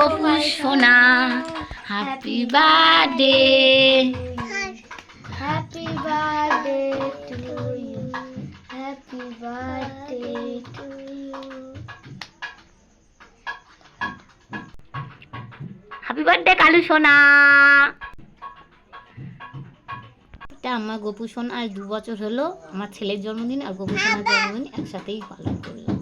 গপু সোনা, happy birthday. Happy birthday to you, happy birthday to you. Happy birthday Kalu সোনা। এটা আমার গপু সোনা, আজ 2 বছর হলো আমার ছেলের জন্মদিন আর গপু সোনার জন্মদিন একসাথেই পালন করলাম।